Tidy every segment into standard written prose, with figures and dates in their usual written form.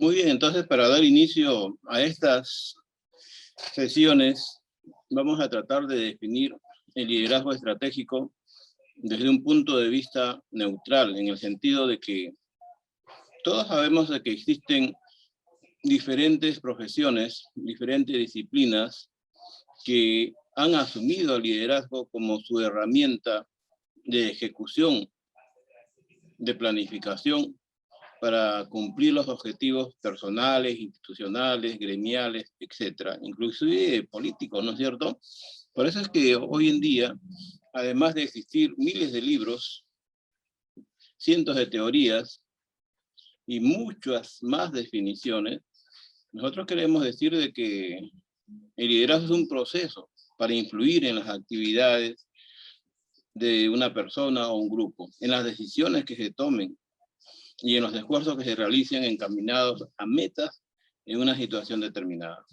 Muy bien, entonces para dar inicio a estas sesiones, vamos a tratar de definir el liderazgo estratégico desde un punto de vista neutral, en el sentido de que todos sabemos de que existen diferentes profesiones, diferentes disciplinas que han asumido el liderazgo como su herramienta de ejecución, de planificación, para cumplir los objetivos personales, institucionales, gremiales, etcétera, inclusive políticos, ¿no es cierto? Por eso es que hoy en día, además de existir miles de libros, cientos de teorías y muchas más definiciones, nosotros queremos decir de que el liderazgo es un proceso para influir en las actividades de una persona o un grupo, en las decisiones que se tomen y en los esfuerzos que se realicen encaminados a metas en una situación determinada.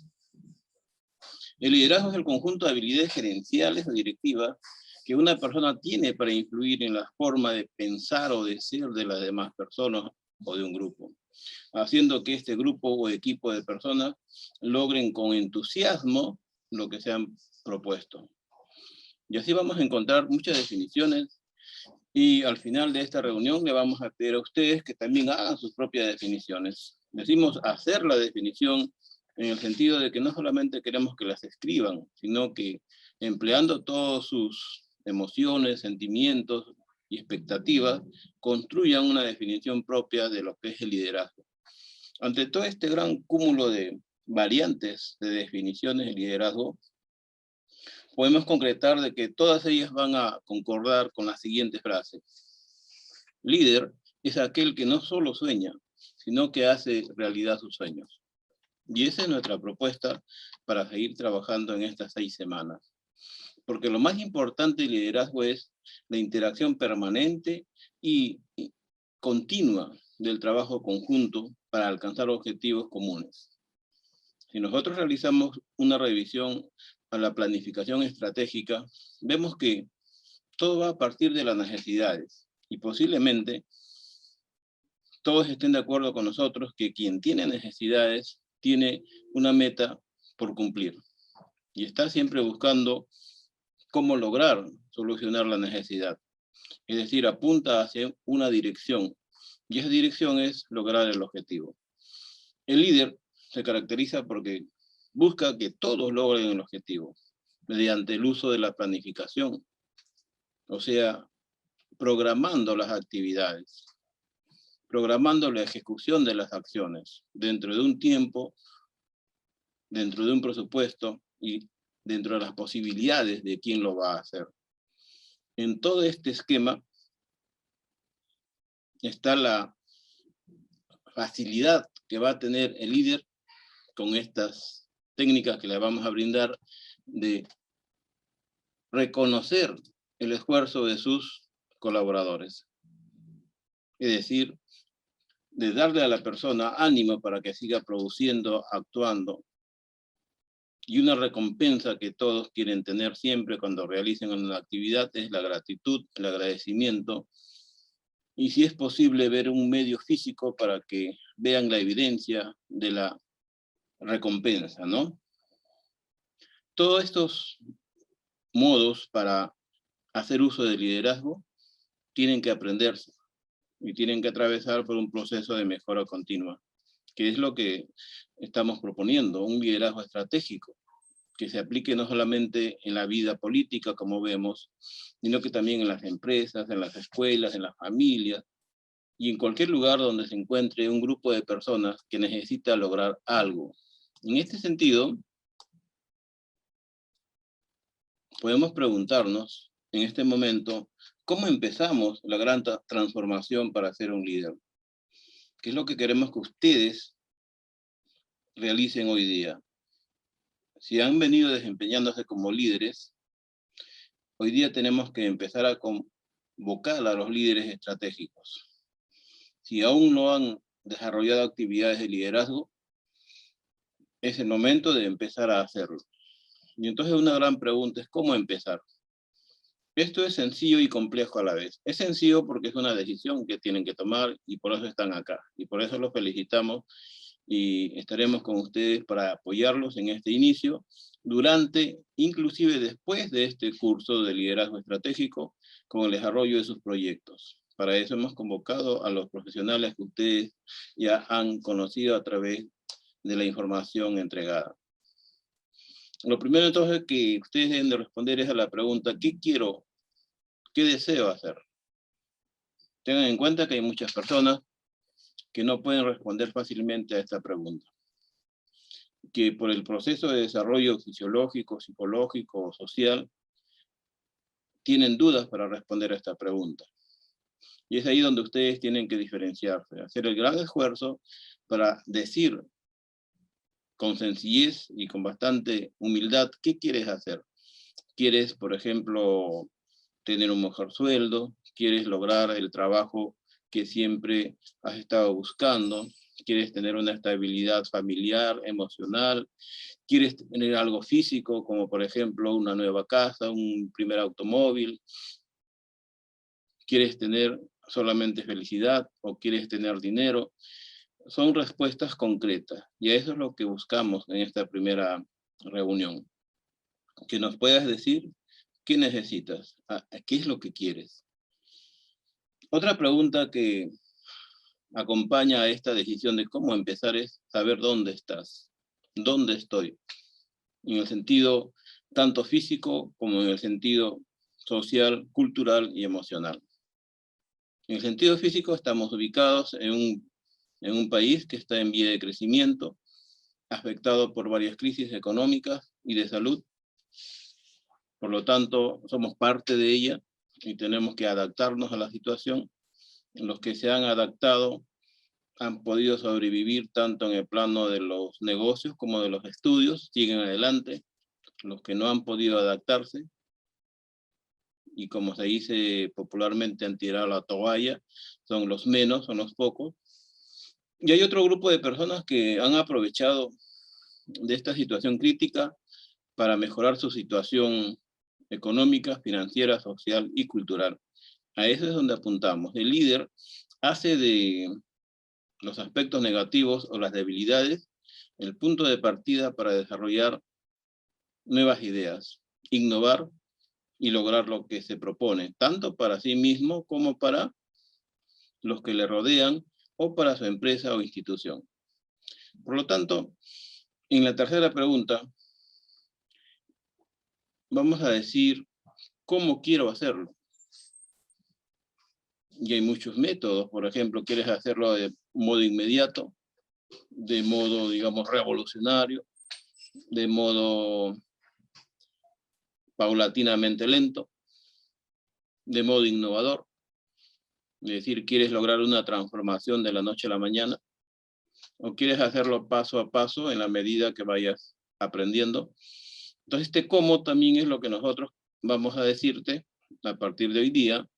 El liderazgo es el conjunto de habilidades gerenciales o directivas que una persona tiene para influir en la forma de pensar o de ser de las demás personas o de un grupo, haciendo que este grupo o equipo de personas logren con entusiasmo lo que se han propuesto. Y así vamos a encontrar muchas definiciones y al final de esta reunión le vamos a pedir a ustedes que también hagan sus propias definiciones. Decimos hacer la definición en el sentido de que no solamente queremos que las escriban, sino que empleando todas sus emociones, sentimientos y expectativas, construyan una definición propia de lo que es el liderazgo. Ante todo este gran cúmulo de variantes de definiciones de liderazgo, podemos concretar de que todas ellas van a concordar con la siguiente frase. Líder es aquel que no solo sueña, sino que hace realidad sus sueños. Y esa es nuestra propuesta para seguir trabajando en estas 6 semanas. Porque lo más importante del liderazgo es la interacción permanente y continua del trabajo conjunto para alcanzar objetivos comunes. Si nosotros realizamos una revisión a la planificación estratégica, vemos que todo va a partir de las necesidades y posiblemente todos estén de acuerdo con nosotros que quien tiene necesidades tiene una meta por cumplir y está siempre buscando cómo lograr solucionar la necesidad. Es decir, apunta hacia una dirección y esa dirección es lograr el objetivo. El líder se caracteriza porque busca que todos logren el objetivo mediante el uso de la planificación, o sea, programando las actividades, programando la ejecución de las acciones dentro de un tiempo, dentro de un presupuesto y dentro de las posibilidades de quién lo va a hacer. En todo este esquema está la facilidad que va a tener el líder con estas técnicas que le vamos a brindar de reconocer el esfuerzo de sus colaboradores. Es decir, de darle a la persona ánimo para que siga produciendo, actuando, y una recompensa que todos quieren tener siempre cuando realicen una actividad es la gratitud, el agradecimiento, y si es posible ver un medio físico para que vean la evidencia de la recompensa, ¿no? Todos estos modos para hacer uso del liderazgo tienen que aprenderse y tienen que atravesar por un proceso de mejora continua, que es lo que estamos proponiendo, un liderazgo estratégico, que se aplique no solamente en la vida política, como vemos, sino que también en las empresas, en las escuelas, en las familias, y en cualquier lugar donde se encuentre un grupo de personas que necesita lograr algo. En este sentido, podemos preguntarnos en este momento, ¿cómo empezamos la gran transformación para ser un líder? ¿Qué es lo que queremos que ustedes realicen hoy día? Si han venido desempeñándose como líderes, hoy día tenemos que empezar a convocar a los líderes estratégicos. Si aún no han desarrollado actividades de liderazgo, es el momento de empezar a hacerlo. Y entonces una gran pregunta es, ¿cómo empezar? Esto es sencillo y complejo a la vez. Es sencillo porque es una decisión que tienen que tomar y por eso están acá. Y por eso los felicitamos y estaremos con ustedes para apoyarlos en este inicio, durante, inclusive después de este curso de liderazgo estratégico, con el desarrollo de sus proyectos. Para eso hemos convocado a los profesionales que ustedes ya han conocido a través de la información entregada. Lo primero entonces que ustedes deben de responder es a la pregunta, ¿qué quiero? ¿Qué deseo hacer? Tengan en cuenta que hay muchas personas que no pueden responder fácilmente a esta pregunta, que por el proceso de desarrollo fisiológico, psicológico, social, tienen dudas para responder a esta pregunta. Y es ahí donde ustedes tienen que diferenciarse, hacer el gran esfuerzo para decir con sencillez y con bastante humildad qué quieres hacer. ¿Quieres, por ejemplo, tener un mejor sueldo? ¿Quieres lograr el trabajo que siempre has estado buscando? ¿Quieres tener una estabilidad familiar, emocional? ¿Quieres tener algo físico, como por ejemplo una nueva casa, un primer automóvil? ¿Quieres tener solamente felicidad o quieres tener dinero? Son respuestas concretas y eso es lo que buscamos en esta primera reunión. Que nos puedas decir qué necesitas, qué es lo que quieres. Otra pregunta que acompaña a esta decisión de cómo empezar es saber dónde estás, dónde estoy, en el sentido tanto físico como en el sentido social, cultural y emocional. En el sentido físico estamos ubicados en un país que está en vía de crecimiento, afectado por varias crisis económicas y de salud. Por lo tanto, somos parte de ella y tenemos que adaptarnos a la situación. Los que se han adaptado han podido sobrevivir tanto en el plano de los negocios como de los estudios, siguen adelante. Los que no han podido adaptarse, y como se dice popularmente, han tirado la toalla, son los menos, son los pocos. Y hay otro grupo de personas que han aprovechado de esta situación crítica para mejorar su situación económica, financiera, social y cultural. A eso es donde apuntamos. El líder hace de los aspectos negativos o las debilidades el punto de partida para desarrollar nuevas ideas, innovar y lograr lo que se propone, tanto para sí mismo como para los que le rodean o para su empresa o institución. Por lo tanto, en la tercera pregunta, vamos a decir cómo quiero hacerlo. Y hay muchos métodos, por ejemplo, quieres hacerlo de modo inmediato, de modo, digamos, revolucionario, de modo paulatinamente lento, de modo innovador. Es decir, quieres lograr una transformación de la noche a la mañana, o quieres hacerlo paso a paso en la medida que vayas aprendiendo. Entonces, este cómo también es lo que nosotros vamos a decirte a partir de hoy día,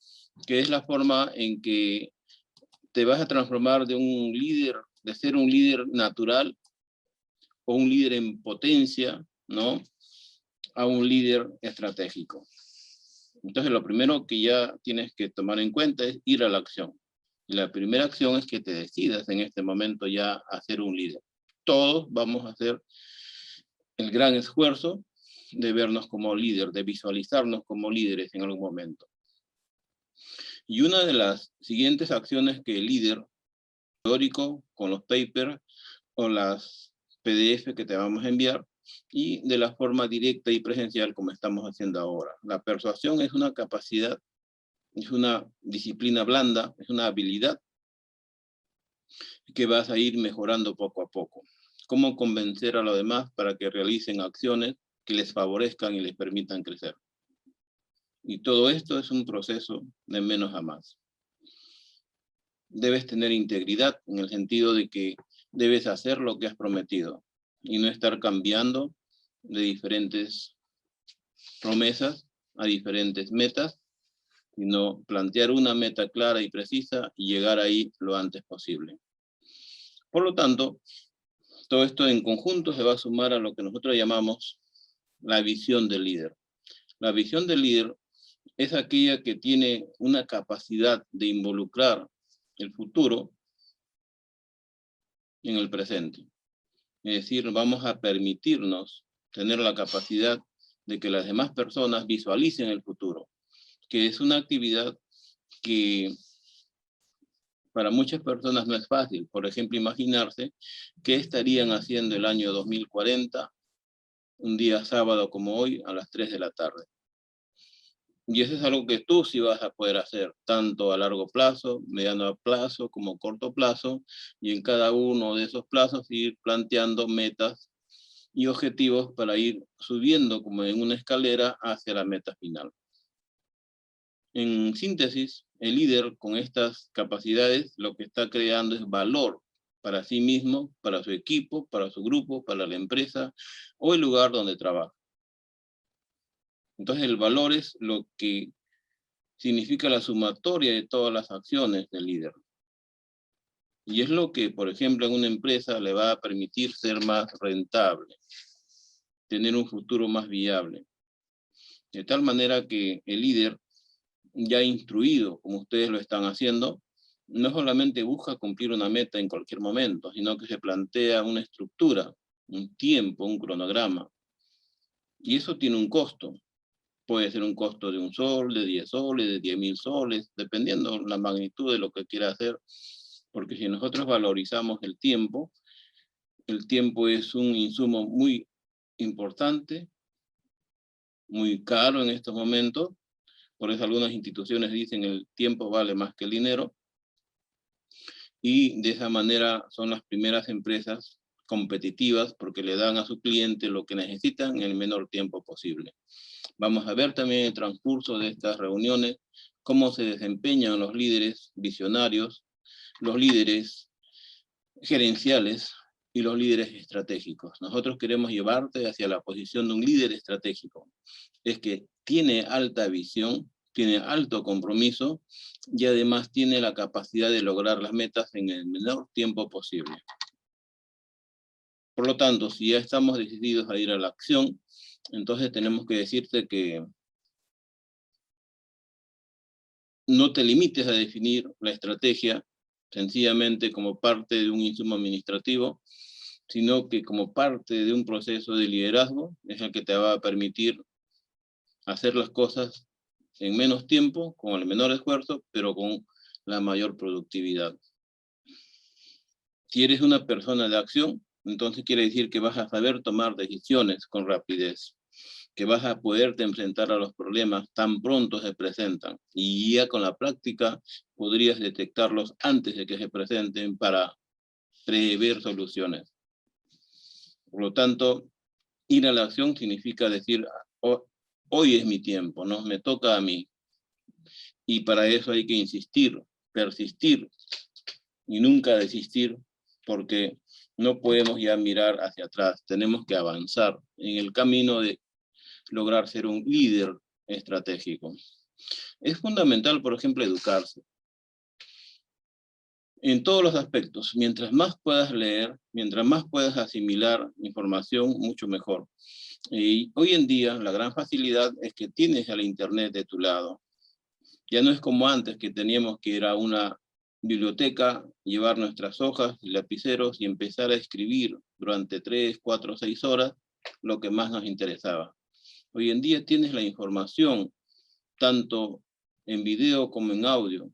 que es la forma en que te vas a transformar de un líder, de ser un líder natural o un líder en potencia, ¿no?, a un líder estratégico. Entonces, lo primero que ya tienes que tomar en cuenta es ir a la acción. Y la primera acción es que te decidas en este momento ya a ser un líder. Todos vamos a hacer el gran esfuerzo de vernos como líder, de visualizarnos como líderes en algún momento. Y una de las siguientes acciones que el líder teórico, con los papers o las PDF que te vamos a enviar, y de la forma directa y presencial como estamos haciendo ahora. La persuasión es una capacidad, es una disciplina blanda, es una habilidad que vas a ir mejorando poco a poco. Cómo convencer a los demás para que realicen acciones que les favorezcan y les permitan crecer. Y todo esto es un proceso de menos a más. Debes tener integridad en el sentido de que debes hacer lo que has prometido y no estar cambiando de diferentes promesas a diferentes metas, sino plantear una meta clara y precisa y llegar ahí lo antes posible. Por lo tanto, todo esto en conjunto se va a sumar a lo que nosotros llamamos la visión del líder. La visión del líder es aquella que tiene una capacidad de involucrar el futuro en el presente. Es decir, vamos a permitirnos tener la capacidad de que las demás personas visualicen el futuro, que es una actividad que para muchas personas no es fácil. Por ejemplo, imaginarse qué estarían haciendo el año 2040, un día sábado como hoy, a las 3 de la tarde. Y eso es algo que tú sí vas a poder hacer, tanto a largo plazo, mediano plazo, como corto plazo, y en cada uno de esos plazos ir planteando metas y objetivos para ir subiendo como en una escalera hacia la meta final. En síntesis, el líder con estas capacidades lo que está creando es valor para sí mismo, para su equipo, para su grupo, para la empresa o el lugar donde trabaja. Entonces el valor es lo que significa la sumatoria de todas las acciones del líder. Y es lo que, por ejemplo, en una empresa le va a permitir ser más rentable, tener un futuro más viable. De tal manera que el líder, ya instruido, como ustedes lo están haciendo, no solamente busca cumplir una meta en cualquier momento, sino que se plantea una estructura, un tiempo, un cronograma. Y eso tiene un costo. Puede ser un costo de 1 sol, de 10 soles, de 10.000 soles, dependiendo la magnitud de lo que quiera hacer. Porque si nosotros valorizamos el tiempo es un insumo muy importante, muy caro en estos momentos. Por eso algunas instituciones dicen el tiempo vale más que el dinero. Y de esa manera son las primeras empresas competitivas porque le dan a su cliente lo que necesitan en el menor tiempo posible. Vamos a ver también en el transcurso de estas reuniones cómo se desempeñan los líderes visionarios, los líderes gerenciales y los líderes estratégicos. Nosotros queremos llevarte hacia la posición de un líder estratégico. Es que tiene alta visión, tiene alto compromiso y además tiene la capacidad de lograr las metas en el menor tiempo posible. Por lo tanto, si ya estamos decididos a ir a la acción, entonces tenemos que decirte que no te limites a definir la estrategia sencillamente como parte de un insumo administrativo, sino que como parte de un proceso de liderazgo es el que te va a permitir hacer las cosas en menos tiempo, con el menor esfuerzo, pero con la mayor productividad. Si eres una persona de acción, entonces quiere decir que vas a saber tomar decisiones con rapidez, que vas a poderte enfrentar a los problemas tan pronto se presentan, y ya con la práctica podrías detectarlos antes de que se presenten para prever soluciones. Por lo tanto, ir a la acción significa decir, oh, hoy es mi tiempo, ¿no? Me toca a mí. Y para eso hay que insistir, persistir y nunca desistir, porque no podemos ya mirar hacia atrás, tenemos que avanzar en el camino de lograr ser un líder estratégico. Es fundamental, por ejemplo, educarse. En todos los aspectos, mientras más puedas leer, mientras más puedas asimilar información, mucho mejor. Y hoy en día la gran facilidad es que tienes al internet de tu lado. Ya no es como antes que teníamos que ir a una biblioteca, llevar nuestras hojas y lapiceros y empezar a escribir durante 3, 4, 6 horas lo que más nos interesaba. Hoy en día tienes la información tanto en video como en audio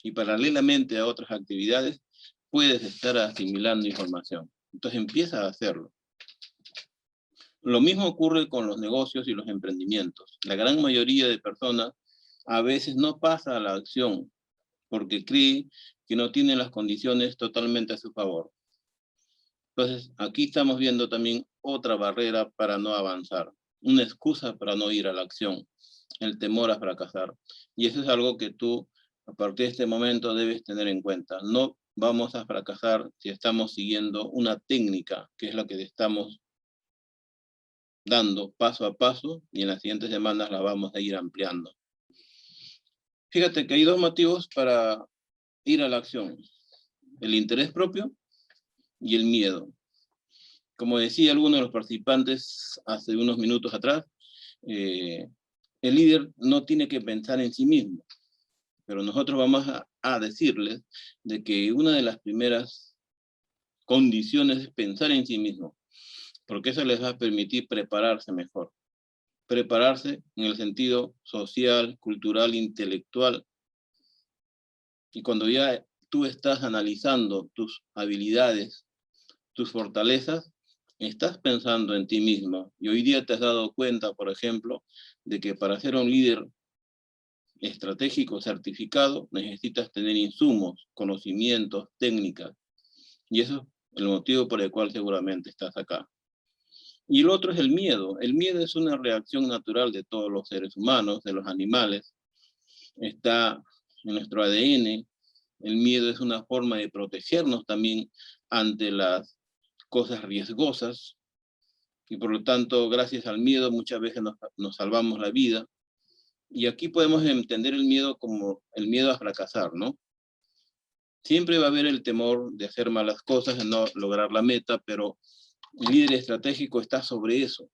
y paralelamente a otras actividades puedes estar asimilando información. Entonces empieza a hacerlo. Lo mismo ocurre con los negocios y los emprendimientos. La gran mayoría de personas a veces no pasa a la acción porque cree que no tiene las condiciones totalmente a su favor. Entonces, aquí estamos viendo también otra barrera para no avanzar, una excusa para no ir a la acción, el temor a fracasar. Y eso es algo que tú, a partir de este momento, debes tener en cuenta. No vamos a fracasar si estamos siguiendo una técnica, que es la que estamos dando paso a paso, y en las siguientes semanas la vamos a ir ampliando. Fíjate que hay 2 motivos para ir a la acción: el interés propio y el miedo. Como decía alguno de los participantes hace unos minutos atrás, el líder no tiene que pensar en sí mismo, pero nosotros vamos a decirles de que una de las primeras condiciones es pensar en sí mismo, porque eso les va a permitir prepararse mejor. Prepararse en el sentido social, cultural, intelectual. Y cuando ya tú estás analizando tus habilidades, tus fortalezas, estás pensando en ti mismo. Y hoy día te has dado cuenta, por ejemplo, de que para ser un líder estratégico certificado necesitas tener insumos, conocimientos, técnicas. Y eso es el motivo por el cual seguramente estás acá. Y el otro es el miedo. El miedo es una reacción natural de todos los seres humanos, de los animales. Está en nuestro ADN. El miedo es una forma de protegernos también ante las cosas riesgosas. Y por lo tanto, gracias al miedo, muchas veces nos salvamos la vida. Y aquí podemos entender el miedo como el miedo a fracasar, ¿no? Siempre va a haber el temor de hacer malas cosas, de no lograr la meta, pero el líder estratégico está sobre eso.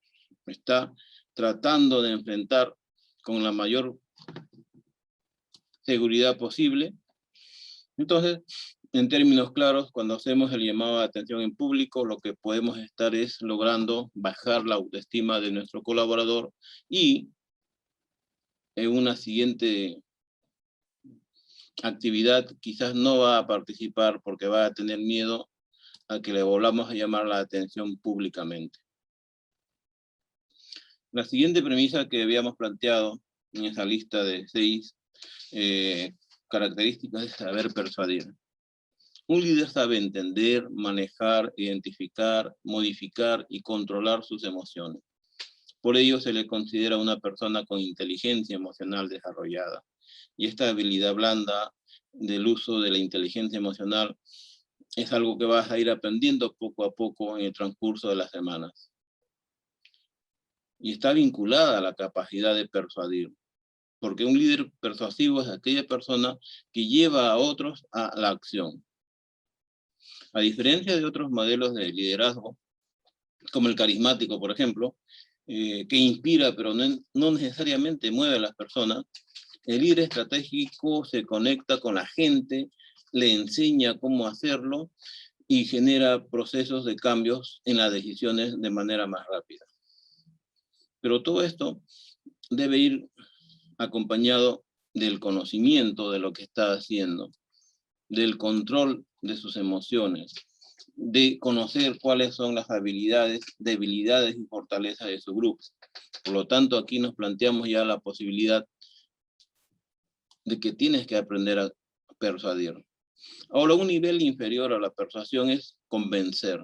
Está tratando de enfrentar con la mayor seguridad posible. Entonces, en términos claros, cuando hacemos el llamado de atención en público, lo que podemos estar es logrando bajar la autoestima de nuestro colaborador y en una siguiente actividad quizás no va a participar porque va a tener miedo a que le volvamos a llamar la atención públicamente. La siguiente premisa que habíamos planteado en esa lista de 6 características es saber persuadir. Un líder sabe entender, manejar, identificar, modificar y controlar sus emociones. Por ello se le considera una persona con inteligencia emocional desarrollada. Y esta habilidad blanda del uso de la inteligencia emocional es algo que vas a ir aprendiendo poco a poco en el transcurso de las semanas. Y está vinculada a la capacidad de persuadir. Porque un líder persuasivo es aquella persona que lleva a otros a la acción. A diferencia de otros modelos de liderazgo, como el carismático, por ejemplo, que inspira pero no necesariamente mueve a las personas, el líder estratégico se conecta con la gente, le enseña cómo hacerlo y genera procesos de cambios en las decisiones de manera más rápida. Pero todo esto debe ir acompañado del conocimiento de lo que está haciendo, del control de sus emociones, de conocer cuáles son las habilidades, debilidades y fortalezas de su grupo. Por lo tanto, aquí nos planteamos ya la posibilidad de que tienes que aprender a persuadir. Ahora, un nivel inferior a la persuasión es convencer.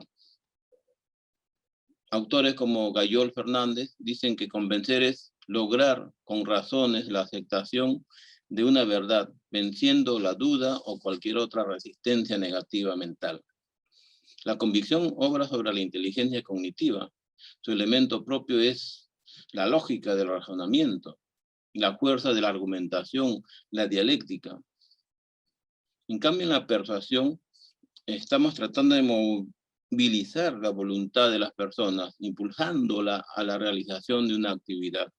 Autores como Gayol Fernández dicen que convencer es lograr con razones la aceptación de una verdad, venciendo la duda o cualquier otra resistencia negativa mental. La convicción obra sobre la inteligencia cognitiva. Su elemento propio es la lógica del razonamiento, la fuerza de la argumentación, la dialéctica. En cambio, en la persuasión, estamos tratando de movilizar la voluntad de las personas, impulsándola a la realización de una actividad.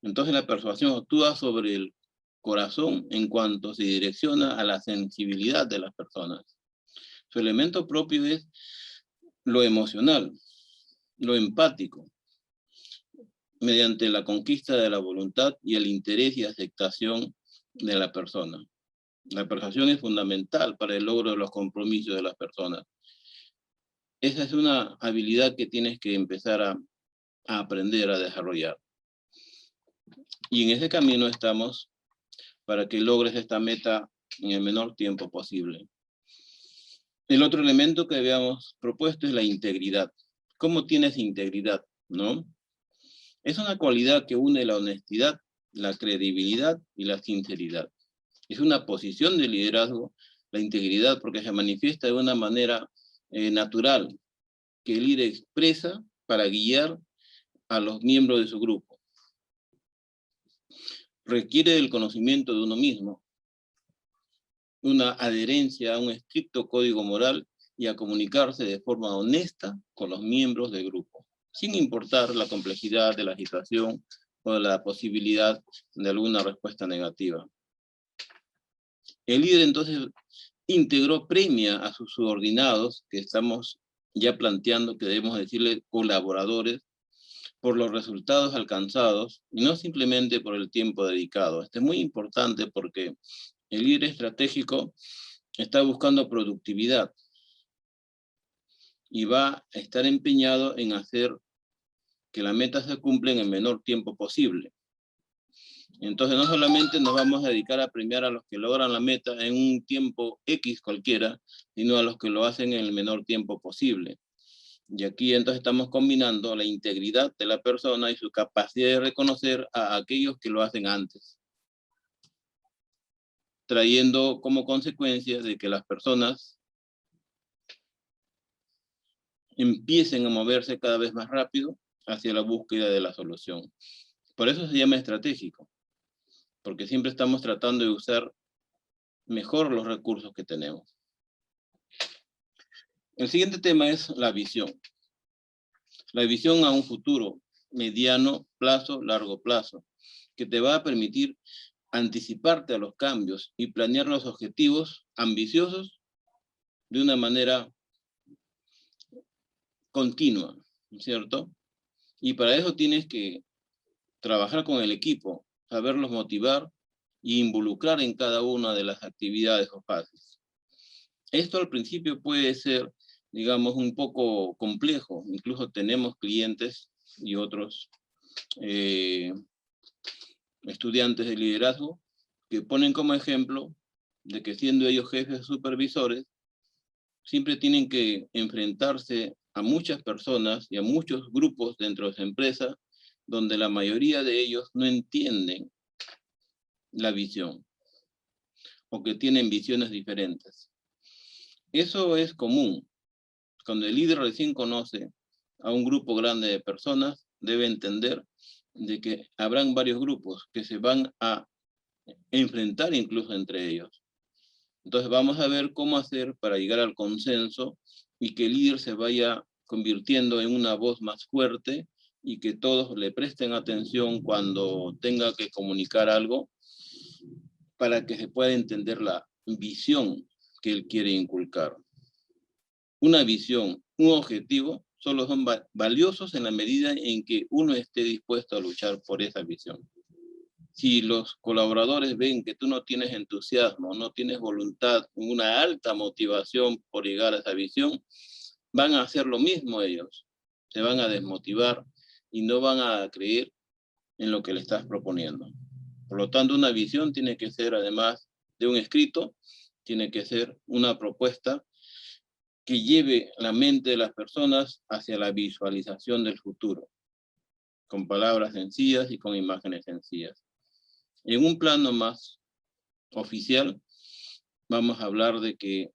Entonces, la persuasión actúa sobre el corazón en cuanto se direcciona a la sensibilidad de las personas. Su elemento propio es lo emocional, lo empático, mediante la conquista de la voluntad y el interés y aceptación de la persona. La persuasión es fundamental para el logro de los compromisos de las personas. Esa es una habilidad que tienes que empezar a aprender a desarrollar. Y en ese camino estamos para que logres esta meta en el menor tiempo posible. El otro elemento que habíamos propuesto es la integridad. ¿Cómo tienes integridad? ¿No? Es una cualidad que une la honestidad, la credibilidad y la sinceridad. Es una posición de liderazgo, la integridad, porque se manifiesta de una manera natural, que el líder expresa para guiar a los miembros de su grupo. Requiere del conocimiento de uno mismo, una adherencia a un estricto código moral y a comunicarse de forma honesta con los miembros del grupo, sin importar la complejidad de la situación o la posibilidad de alguna respuesta negativa. El líder entonces íntegro premia a sus subordinados, que estamos ya planteando que debemos decirle colaboradores, por los resultados alcanzados, y no simplemente por el tiempo dedicado. Esto es muy importante porque el líder estratégico está buscando productividad y va a estar empeñado en hacer que la meta se cumpla en el menor tiempo posible. Entonces no solamente nos vamos a dedicar a premiar a los que logran la meta en un tiempo X cualquiera, sino a los que lo hacen en el menor tiempo posible. Y aquí entonces estamos combinando la integridad de la persona y su capacidad de reconocer a aquellos que lo hacen antes, trayendo como consecuencia de que las personas empiecen a moverse cada vez más rápido hacia la búsqueda de la solución. Por eso se llama estratégico, porque siempre estamos tratando de usar mejor los recursos que tenemos. El siguiente tema es la visión. La visión a un futuro, mediano plazo, largo plazo, que te va a permitir anticiparte a los cambios y planear los objetivos ambiciosos de una manera continua, ¿cierto? Y para eso tienes que trabajar con el equipo, saberlos motivar y involucrar en cada una de las actividades o fases. Esto al principio puede ser, digamos, un poco complejo. Incluso tenemos clientes y otros estudiantes de liderazgo que ponen como ejemplo de que siendo ellos jefes supervisores, siempre tienen que enfrentarse a muchas personas y a muchos grupos dentro de su empresa, donde la mayoría de ellos no entienden la visión o que tienen visiones diferentes. Eso es común. Cuando el líder recién conoce a un grupo grande de personas, debe entender de que habrán varios grupos que se van a enfrentar incluso entre ellos. Entonces vamos a ver cómo hacer para llegar al consenso y que el líder se vaya convirtiendo en una voz más fuerte y que todos le presten atención cuando tenga que comunicar algo para que se pueda entender la visión que él quiere inculcar. Una visión, un objetivo, solo son valiosos en la medida en que uno esté dispuesto a luchar por esa visión. Si los colaboradores ven que tú no tienes entusiasmo, no tienes voluntad, una alta motivación por llegar a esa visión, van a hacer lo mismo ellos. Se van a desmotivar y no van a creer en lo que le estás proponiendo. Por lo tanto, una visión tiene que ser, además de un escrito, tiene que ser una propuesta que lleve la mente de las personas hacia la visualización del futuro, con palabras sencillas y con imágenes sencillas. En un plano más oficial, vamos a hablar de que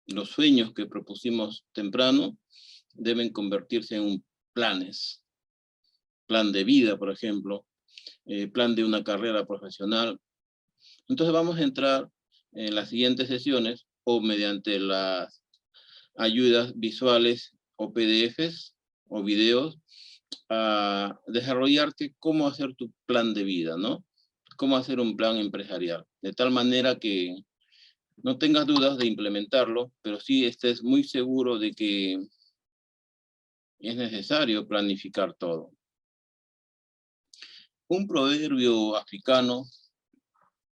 los sueños que propusimos temprano deben convertirse en planes. Plan de vida, por ejemplo, plan de una carrera profesional. Entonces vamos a entrar en las siguientes sesiones o mediante las ayudas visuales o PDFs o videos a desarrollarte cómo hacer tu plan de vida, ¿no? Cómo hacer un plan empresarial, de tal manera que no tengas dudas de implementarlo, pero sí estés muy seguro de que es necesario planificar todo. Un proverbio africano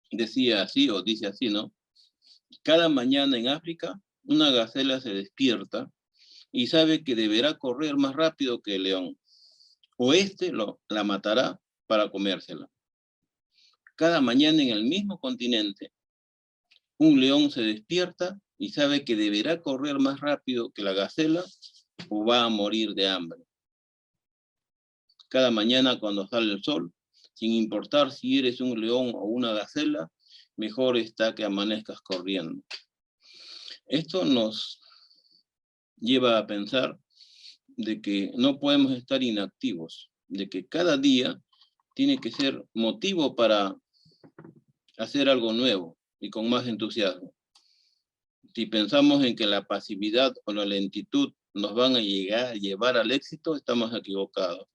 decía así, o dice así, ¿no? Cada mañana en África, una gacela se despierta y sabe que deberá correr más rápido que el león, o la matará para comérsela. Cada mañana en el mismo continente, un león se despierta y sabe que deberá correr más rápido que la gacela o va a morir de hambre. Cada mañana cuando sale el sol, sin importar si eres un león o una gacela, mejor está que amanezcas corriendo. Esto nos lleva a pensar de que no podemos estar inactivos, de que cada día tiene que ser motivo para hacer algo nuevo y con más entusiasmo. Si pensamos en que la pasividad o la lentitud nos van a llevar al éxito, estamos equivocados.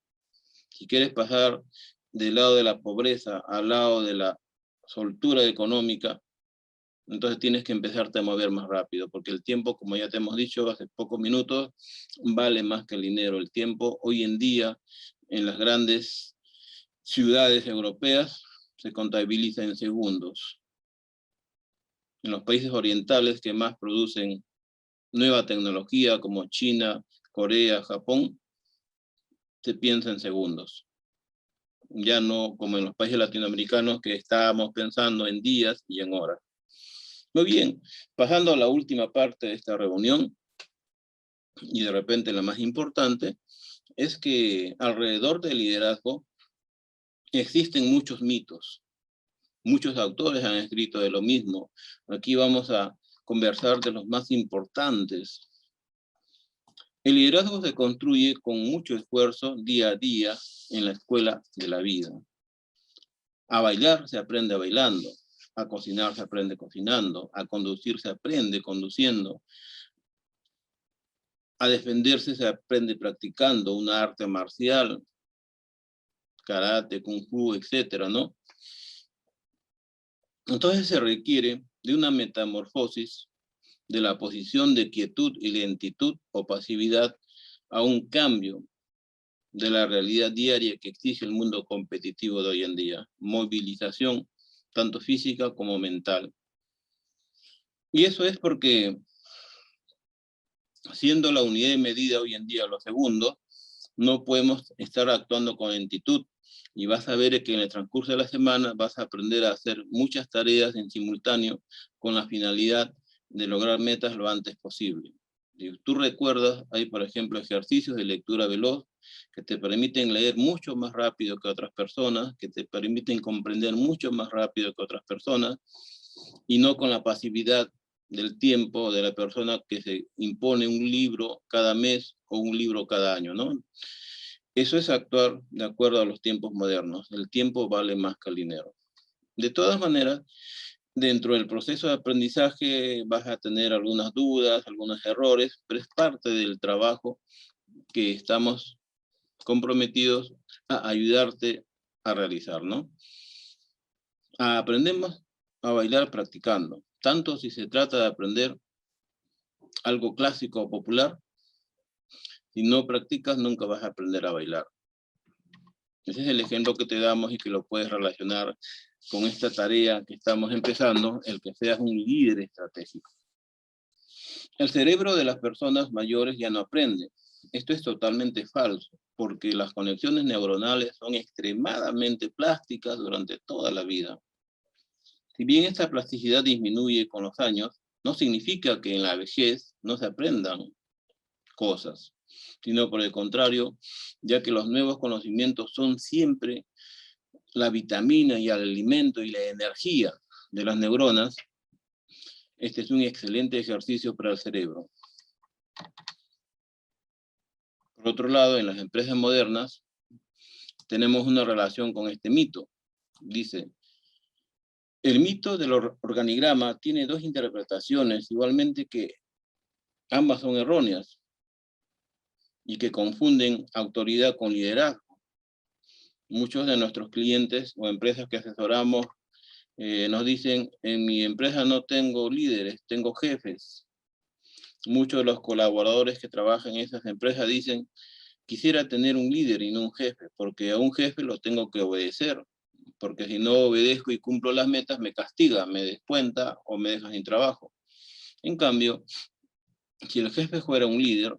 Si quieres pasar del lado de la pobreza al lado de la soltura económica, Entonces tienes que empezarte a mover más rápido, porque el tiempo, como ya te hemos dicho hace pocos minutos, vale más que el dinero. El tiempo hoy en día en las grandes ciudades europeas se contabiliza en segundos. En los países orientales que más producen nueva tecnología, como China, Corea, Japón, se piensa en segundos. Ya no como en los países latinoamericanos que estábamos pensando en días y en horas. Muy bien, pasando a la última parte de esta reunión, y de repente la más importante, es que alrededor del liderazgo existen muchos mitos. Muchos autores han escrito de lo mismo. Aquí vamos a conversar de los más importantes. El liderazgo se construye con mucho esfuerzo día a día en la escuela de la vida. A bailar se aprende bailando, a cocinar se aprende cocinando, a conducir se aprende conduciendo, a defenderse se aprende practicando una arte marcial, karate, kung fu, etcétera, ¿no? Entonces se requiere de una metamorfosis de la posición de quietud y lentitud o pasividad a un cambio de la realidad diaria que exige el mundo competitivo de hoy en día. Movilización, tanto física como mental. Y eso es porque, siendo la unidad de medida hoy en día los segundos, no podemos estar actuando con lentitud. Y vas a ver que en el transcurso de la semana vas a aprender a hacer muchas tareas en simultáneo con la finalidad de lograr metas lo antes posible. Si tú recuerdas, hay por ejemplo ejercicios de lectura veloz que te permiten leer mucho más rápido que otras personas, que te permiten comprender mucho más rápido que otras personas, y no con la pasividad del tiempo de la persona que se impone un libro cada mes o un libro cada año, ¿no? Eso es actuar de acuerdo a los tiempos modernos. El tiempo vale más que el dinero. De todas maneras, dentro del proceso de aprendizaje vas a tener algunas dudas, algunos errores, pero es parte del trabajo que estamos comprometidos a ayudarte a realizar, ¿no? Aprendemos a bailar practicando, tanto si se trata de aprender algo clásico o popular. Si no practicas, nunca vas a aprender a bailar. Ese es el ejemplo que te damos y que lo puedes relacionar con esta tarea que estamos empezando, el que seas un líder estratégico. El cerebro de las personas mayores ya no aprende. Esto es totalmente falso, porque las conexiones neuronales son extremadamente plásticas durante toda la vida. Si bien esta plasticidad disminuye con los años, no significa que en la vejez no se aprendan cosas, sino por el contrario, ya que los nuevos conocimientos son siempre la vitamina y el alimento y la energía de las neuronas. Este es un excelente ejercicio para el cerebro. Por otro lado, en las empresas modernas tenemos una relación con este mito. Dice, el mito del organigrama tiene dos interpretaciones, igualmente que ambas son erróneas y que confunden autoridad con liderazgo. Muchos de nuestros clientes o empresas que asesoramos nos dicen, en mi empresa no tengo líderes, tengo jefes. Muchos de los colaboradores que trabajan en esas empresas dicen, quisiera tener un líder y no un jefe, porque a un jefe lo tengo que obedecer, porque si no obedezco y cumplo las metas, me castiga, me descuenta o me deja sin trabajo. En cambio, si el jefe fuera un líder,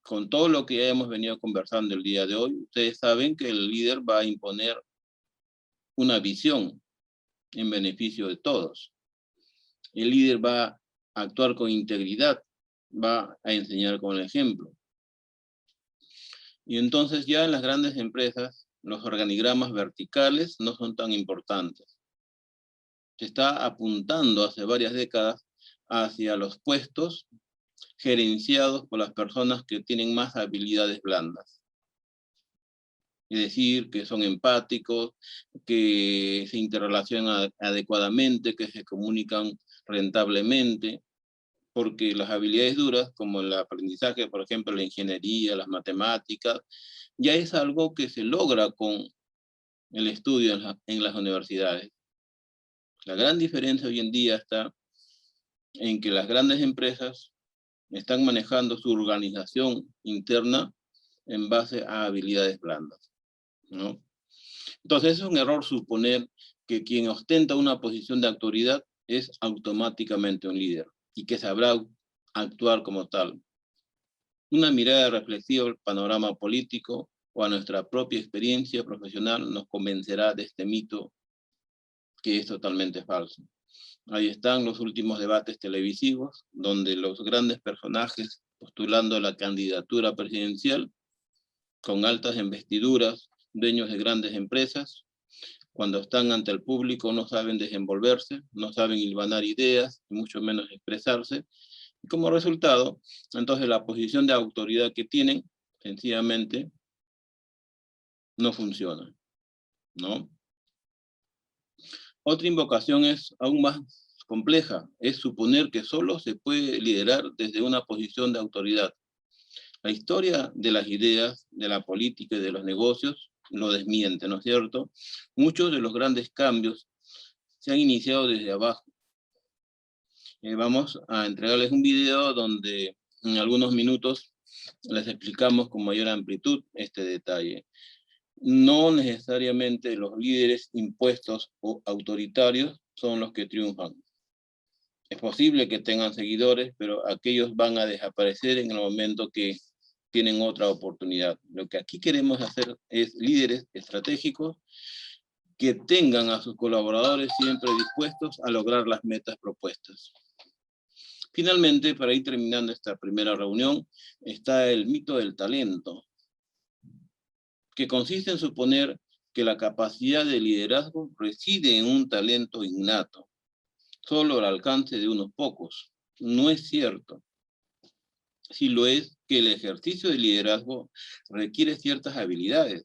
con todo lo que ya hemos venido conversando el día de hoy, ustedes saben que el líder va a imponer una visión en beneficio de todos. El líder va a actuar con integridad, va a enseñar con el ejemplo. Y entonces ya en las grandes empresas, los organigramas verticales no son tan importantes. Se está apuntando hace varias décadas hacia los puestos gerenciados por las personas que tienen más habilidades blandas. Es decir, que son empáticos, que se interrelacionan adecuadamente, que se comunican rentablemente, porque las habilidades duras, como el aprendizaje, por ejemplo, la ingeniería, las matemáticas, ya es algo que se logra con el estudio en las universidades. La gran diferencia hoy en día está en que las grandes empresas están manejando su organización interna en base a habilidades blandas, ¿no? Entonces es un error suponer que quien ostenta una posición de autoridad es automáticamente un líder y que sabrá actuar como tal. Una mirada reflexiva al panorama político o a nuestra propia experiencia profesional nos convencerá de este mito que es totalmente falso. Ahí están los últimos debates televisivos, donde los grandes personajes postulando la candidatura presidencial, con altas investiduras, dueños de grandes empresas, cuando están ante el público no saben desenvolverse, no saben hilvanar ideas, y mucho menos expresarse. Y como resultado, entonces la posición de autoridad que tienen, sencillamente, no funciona, ¿no? Otra invocación es aún más compleja, es suponer que solo se puede liderar desde una posición de autoridad. La historia de las ideas, de la política y de los negocios lo desmiente, ¿no es cierto? Muchos de los grandes cambios se han iniciado desde abajo. Vamos a entregarles un video donde en algunos minutos les explicamos con mayor amplitud este detalle. No necesariamente los líderes impuestos o autoritarios son los que triunfan. Es posible que tengan seguidores, pero aquellos van a desaparecer en el momento que tienen otra oportunidad. Lo que aquí queremos hacer es líderes estratégicos que tengan a sus colaboradores siempre dispuestos a lograr las metas propuestas. Finalmente, para ir terminando esta primera reunión, está el mito del talento, que consiste en suponer que la capacidad de liderazgo reside en un talento innato, solo al alcance de unos pocos. No es cierto. Sí lo es que el ejercicio de liderazgo requiere ciertas habilidades,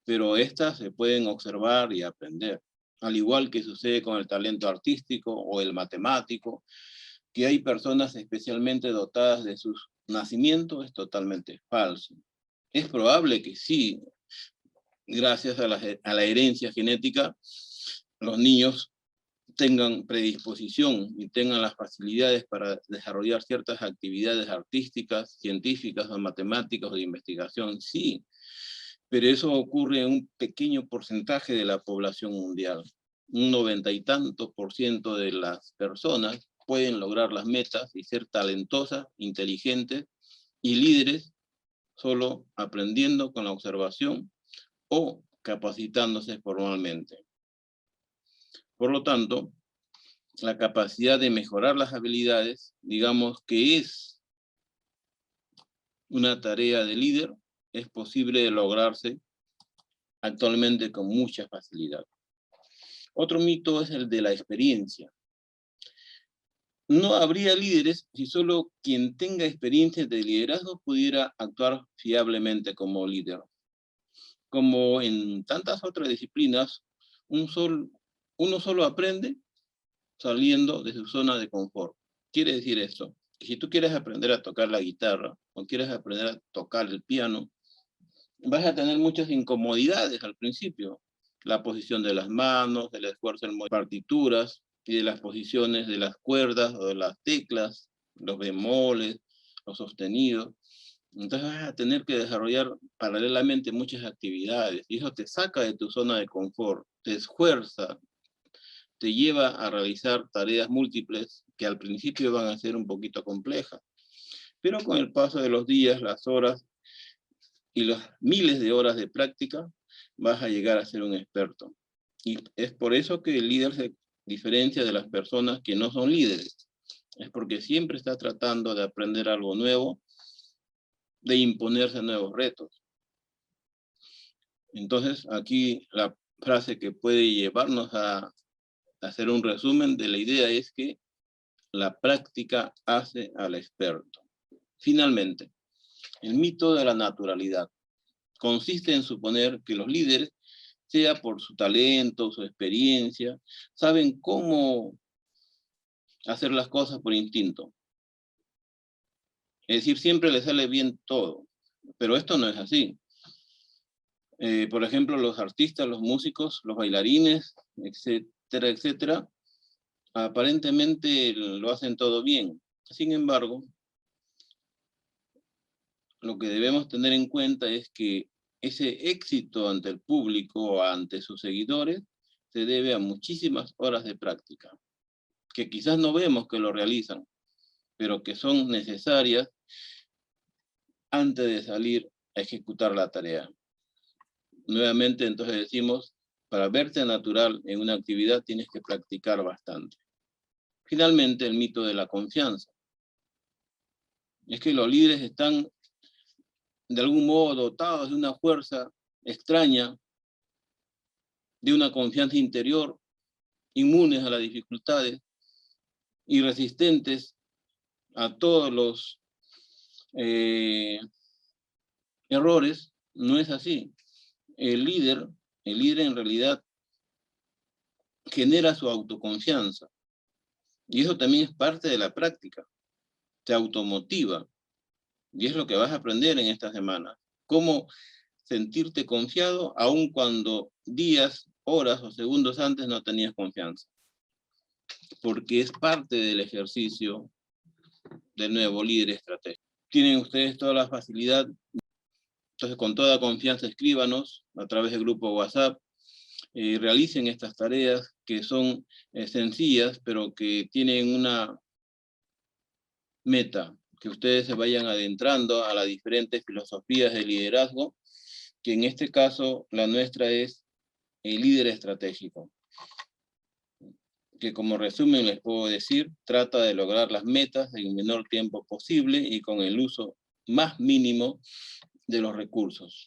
pero estas se pueden observar y aprender, al igual que sucede con el talento artístico o el matemático, que hay personas especialmente dotadas de su nacimiento, es totalmente falso. Es probable que sí, gracias a la herencia genética, los niños tengan predisposición y tengan las facilidades para desarrollar ciertas actividades artísticas, científicas o matemáticas o de investigación, sí, pero eso ocurre en un pequeño porcentaje de la población mundial. Un 90 y tantos % de las personas pueden lograr las metas y ser talentosas, inteligentes y líderes solo aprendiendo con la observación o capacitándose formalmente. Por lo tanto, la capacidad de mejorar las habilidades, digamos que es una tarea de líder, es posible de lograrse actualmente con mucha facilidad. Otro mito es el de la experiencia. No habría líderes si solo quien tenga experiencia de liderazgo pudiera actuar fiablemente como líder. Como en tantas otras disciplinas, uno solo aprende saliendo de su zona de confort. Quiere decir esto, que si tú quieres aprender a tocar la guitarra o quieres aprender a tocar el piano, vas a tener muchas incomodidades al principio. La posición de las manos, el esfuerzo en partituras y de las posiciones de las cuerdas o de las teclas, los bemoles, los sostenidos. Entonces vas a tener que desarrollar paralelamente muchas actividades y eso te saca de tu zona de confort, te esfuerza, te lleva a realizar tareas múltiples que al principio van a ser un poquito complejas. Pero con el paso de los días, las horas y las miles de horas de práctica, vas a llegar a ser un experto. Y es por eso que el líder se diferencia de las personas que no son líderes. Es porque siempre está tratando de aprender algo nuevo, de imponerse nuevos retos. Entonces, aquí la frase que puede llevarnos a hacer un resumen de la idea es que la práctica hace al experto. Finalmente, el mito de la naturalidad consiste en suponer que los líderes, sea por su talento, su experiencia, saben cómo hacer las cosas por instinto. Es decir, siempre les sale bien todo, pero esto no es así. Por ejemplo, los artistas, los músicos, los bailarines, etcétera, etcétera, aparentemente lo hacen todo bien. Sin embargo, lo que debemos tener en cuenta es que ese éxito ante el público o ante sus seguidores se debe a muchísimas horas de práctica, que quizás no vemos que lo realizan, pero que son necesarias antes de salir a ejecutar la tarea. Nuevamente, entonces decimos, para verte natural en una actividad tienes que practicar bastante. Finalmente, el mito de la confianza. Es que los líderes están de algún modo dotados de una fuerza extraña, de una confianza interior, inmunes a las dificultades y resistentes a todos los errores. No es así. El líder en realidad genera su autoconfianza. Y eso también es parte de la práctica. Te automotiva. Y es lo que vas a aprender en esta semana. Cómo sentirte confiado aun cuando días, horas o segundos antes no tenías confianza. Porque es parte del ejercicio del nuevo líder estratégico. Tienen ustedes toda la facilidad. Entonces, con toda confianza, escríbanos a través del grupo WhatsApp. Realicen estas tareas que son sencillas, pero que tienen una meta, que ustedes se vayan adentrando a las diferentes filosofías de liderazgo, que en este caso la nuestra es el líder estratégico, que como resumen les puedo decir, trata de lograr las metas en el menor tiempo posible y con el uso más mínimo de los recursos.